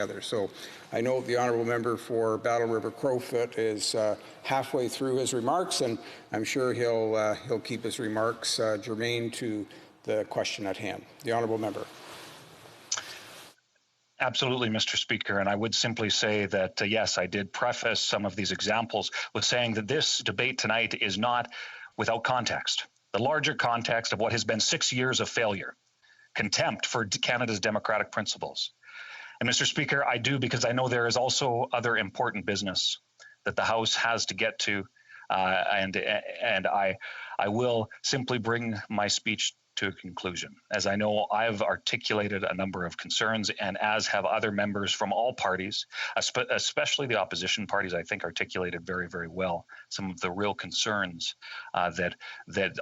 together. So I know the honourable member for Battle River Crowfoot is halfway through his remarks, and I'm sure he'll keep his remarks germane to the question at hand. The honourable member. Absolutely, Mr. Speaker, and I would simply say that, yes, I did preface some of these examples with saying that this debate tonight is not without context. The larger context of what has been 6 years of failure, contempt for Canada's democratic principles. And Mr. Speaker, I do because I know there is also other important business that the House has to get to, and I will simply bring my speech to a conclusion, as I know I've articulated a number of concerns, and as have other members from all parties, especially the opposition parties, I think articulated very, very well some of the real concerns that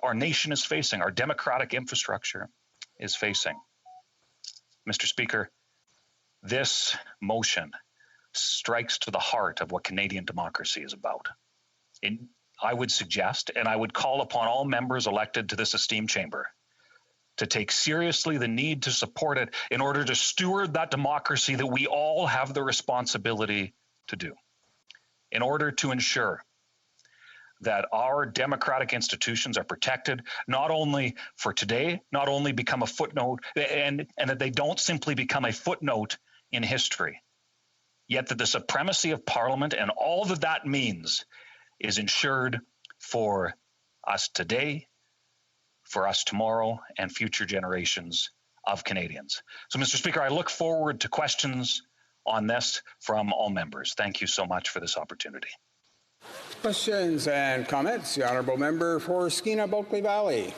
our nation is facing, our democratic infrastructure is facing. Mr. Speaker, this motion strikes to the heart of what Canadian democracy is about. I would suggest, and I would call upon all members elected to this esteemed chamber to take seriously the need to support it in order to steward that democracy that we all have the responsibility to do, in order to ensure that our democratic institutions are protected, not only for today, not only become a footnote, and that they don't simply become a footnote in history, yet that the supremacy of Parliament and all that that means is ensured for us today, for us tomorrow, and future generations of Canadians. So, Mr. Speaker, I look forward to questions on this from all members. Thank you so much for this opportunity. Questions and comments. The honourable member for Skeena Bulkley Valley.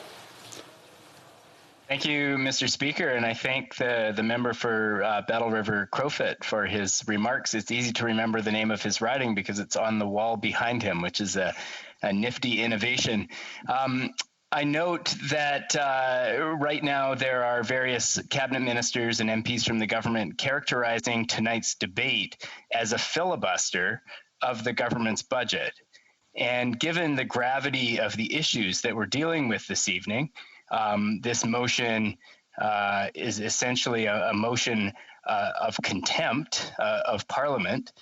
Thank you, Mr. Speaker, and I thank the member for Battle River Crowfoot for his remarks. It's easy to remember the name of his riding because it's on the wall behind him, which is a nifty innovation. I note that right now there are various cabinet ministers and MPs from the government characterizing tonight's debate as a filibuster of the government's budget. And given the gravity of the issues that we're dealing with this evening, this motion is essentially a motion of contempt of Parliament,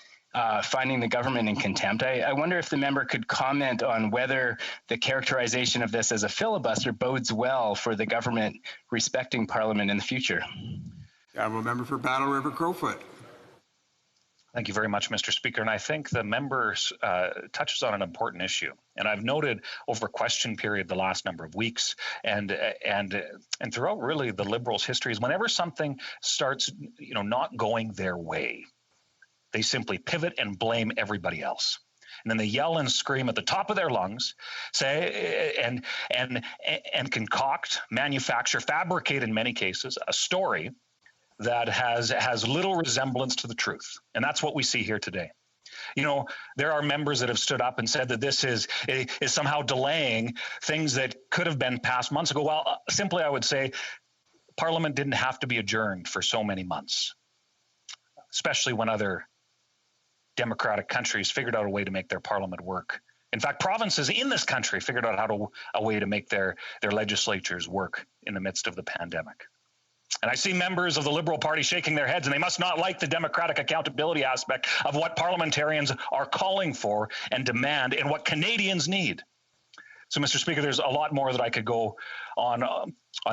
finding the government in contempt. I wonder if the member could comment on whether the characterization of this as a filibuster bodes well for the government respecting Parliament in the future. The honourable member for Battle River Crowfoot. Thank you very much, Mr. Speaker. And I think the member touches on an important issue. And I've noted over question period the last number of weeks and throughout really the Liberals' histories, whenever something starts, not going their way, they simply pivot and blame everybody else. And then they yell and scream at the top of their lungs, say and concoct, manufacture, fabricate in many cases a story that has little resemblance to the truth. And that's what we see here today. There are members that have stood up and said that this is somehow delaying things that could have been passed months ago. Well, simply I would say Parliament didn't have to be adjourned for so many months, especially when other democratic countries figured out a way to make their parliament work. In fact, provinces in this country figured out a way to make their legislatures work in the midst of the pandemic. And I see members of the Liberal Party shaking their heads, and they must not like the democratic accountability aspect of what parliamentarians are calling for and demand and what Canadians need. So, Mr. Speaker, there's a lot more that I could go on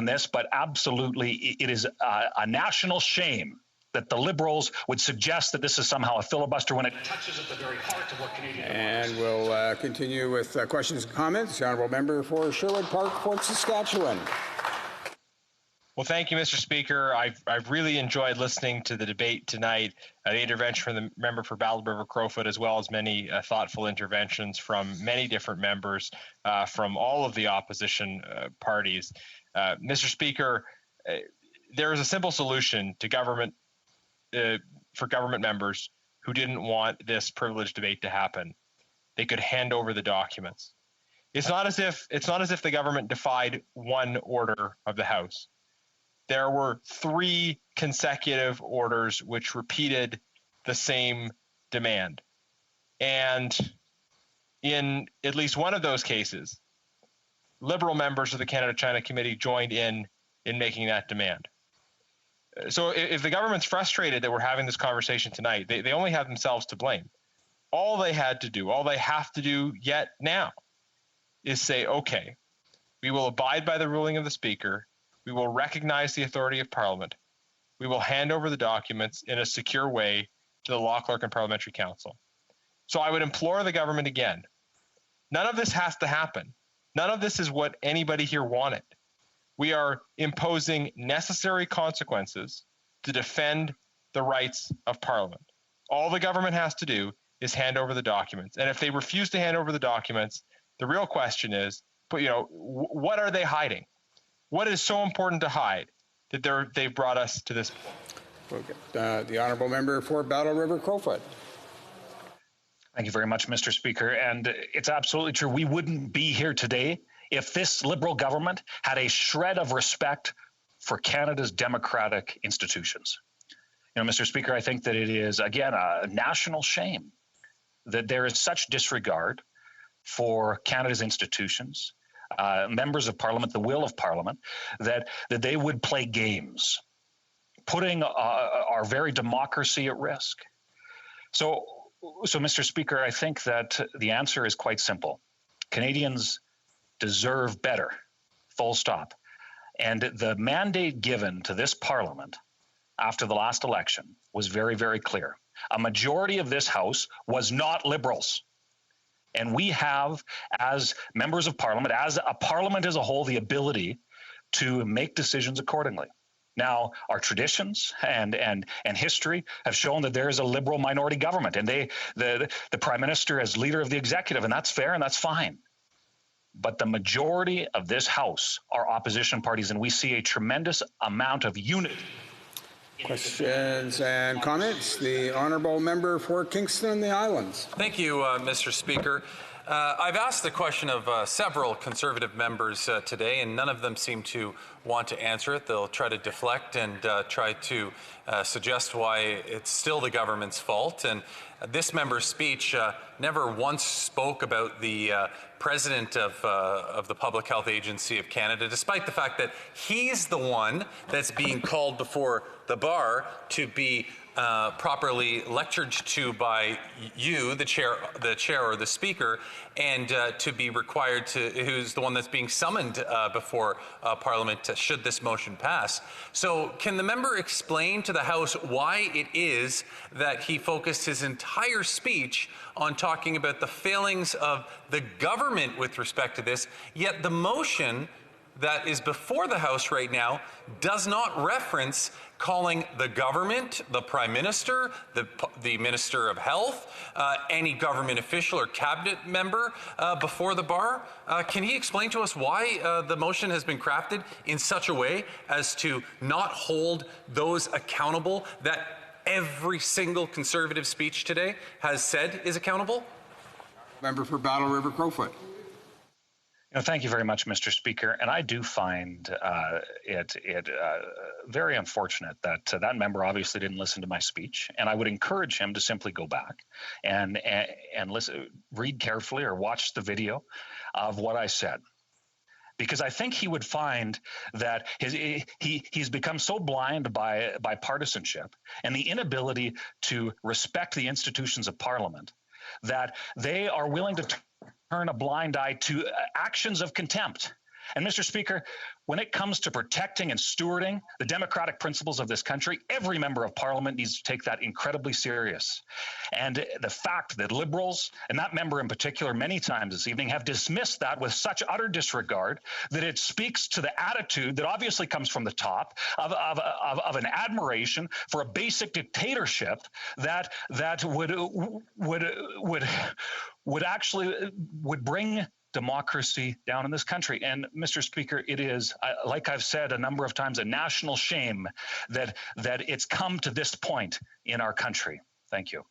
this, but absolutely it is a national shame that the Liberals would suggest that this is somehow a filibuster when it touches at the very heart of what Canadian democracy is. And we'll continue with questions and comments. The honourable member for Sherwood Park, Fort Saskatchewan. Well, thank you, Mr. Speaker. I've really enjoyed listening to the debate tonight, the intervention from the member for Battle River Crowfoot, as well as many thoughtful interventions from many different members from all of the opposition parties. Mr. Speaker, there is a simple solution to government for government members who didn't want this privileged debate to happen. They could hand over the documents. It's not as if the government defied one order of the House. There were 3 consecutive orders which repeated the same demand. And in at least one of those cases, Liberal members of the Canada-China Committee joined in making that demand. So if the government's frustrated that we're having this conversation tonight, they only have themselves to blame. All they have to do yet now is say, okay, we will abide by the ruling of the Speaker. We will recognize the authority of Parliament. We will hand over the documents in a secure way to the Law Clerk and Parliamentary Council. So I would implore the government again, none of this has to happen. None of this is what anybody here wanted. We are imposing necessary consequences to defend the rights of Parliament. All the government has to do is hand over the documents. And if they refuse to hand over the documents, the real question is, what are they hiding? What is so important to hide that they've brought us to this point? The honourable member for Battle River Crowfoot. Thank you very much, Mr. Speaker. And it's absolutely true. We wouldn't be here today if this Liberal government had a shred of respect for Canada's democratic institutions. Mr. Speaker, I think that it is, again, a national shame that there is such disregard for Canada's institutions, members of Parliament, the will of Parliament, that they would play games, putting our very democracy at risk. So, Mr. Speaker, I think that the answer is quite simple. Canadians deserve better, full stop. And the mandate given to this Parliament after the last election was very, very clear. A majority of this House was not Liberals. And we have, as members of Parliament, as a Parliament as a whole, the ability to make decisions accordingly. Now, our traditions and history have shown that there is a Liberal minority government, and the Prime Minister as leader of the executive, and that's fair and that's fine. But the majority of this House are opposition parties, and we see a tremendous amount of unity. Questions and comments? The honourable member for Kingston and the Islands. Thank you, Mr. Speaker. I've asked the question of several Conservative members today, and none of them seem to want to answer it. They'll try to deflect and try to suggest why it's still the government's fault. And this member's speech never once spoke about the president of the Public Health Agency of Canada, despite the fact that he's the one that's being called before the bar to be properly lectured to by you, the chair or the speaker, and to be required to, who's the one that's being summoned before Parliament should this motion pass. So can the member explain to the House why it is that he focused his entire speech on talking about the failings of the government with respect to this, yet the motion that is before the House right now does not reference calling the government, the Prime Minister, the Minister of Health, any government official or cabinet member before the bar? Can he explain to us why the motion has been crafted in such a way as to not hold those accountable that every single Conservative speech today has said is accountable? Member for Battle River Crowfoot. Thank you very much, Mr. Speaker. And I do find it very unfortunate that that member obviously didn't listen to my speech. And I would encourage him to simply go back and listen, read carefully or watch the video of what I said. Because I think he would find that he's become so blind by partisanship and the inability to respect the institutions of Parliament that they are willing to turn a blind eye to actions of contempt. And Mr. Speaker, when it comes to protecting and stewarding the democratic principles of this country, every member of Parliament needs to take that incredibly serious. And the fact that Liberals, and that member in particular many times this evening, have dismissed that with such utter disregard that it speaks to the attitude that obviously comes from the top of an admiration for a basic dictatorship that would bring democracy down in this country. And Mr. Speaker, it is, like I've said a number of times, a national shame that it's come to this point in our country. Thank you.